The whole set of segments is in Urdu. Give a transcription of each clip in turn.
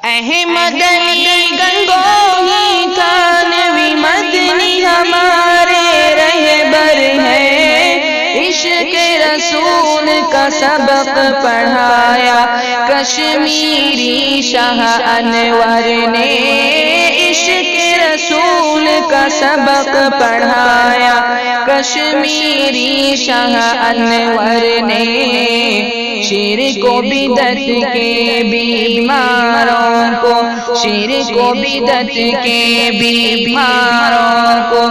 احمد علی گنگوہی تھانوی مدنی ہمارے رہبر ہیں، عشق رسول کا سبق پڑھایا کشمیری شاہ انور نے، عشق رسول کا سبق پڑھایا کشمیری شاہ انور نے، شرک و بدعت کے بیماروں کو، شرک و بدعت کے بیماروں کو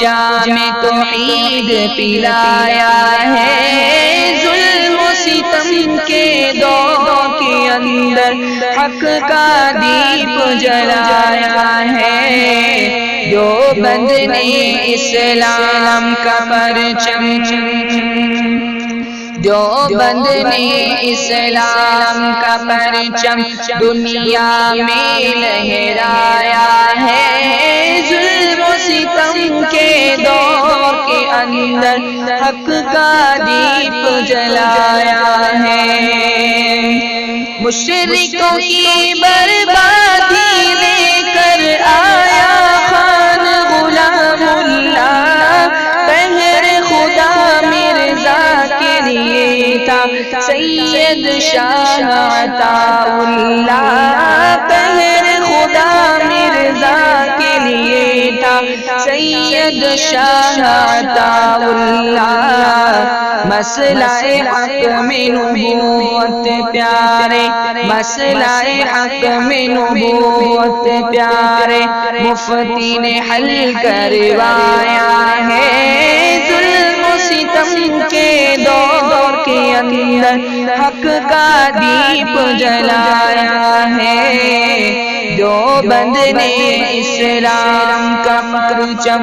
جام توحید پلایا ہے، ظلم و ستم کے دور کے اندر حق کا دیپ جلایا ہے، دیوبند نے اسلام کا پرچم، دیوبند نے اسلام کا پرچم دنیا میں لہرایا ہے، ظلم و ستم کے دور کے اندر حق کا دیپ جلایا ہے، مشرکوں کی بربادی لے کر آیا خان غلام اللہ، پہر خدا مرزا کے لیے تھا سید شاہ عطا اللہ، پہر خدا مرزا کے لیے تھا سید شاہ عطا اللہ، مسئلہ حق میں نبوت پیارے، مسئلہ حق میں نبوت پیارے مفتی نے حل کروایا ہے، ظلم و ستم کے دور کے اندر حق کا دیپ جلایا ہے، دیوبند نے اسلام کا پرچم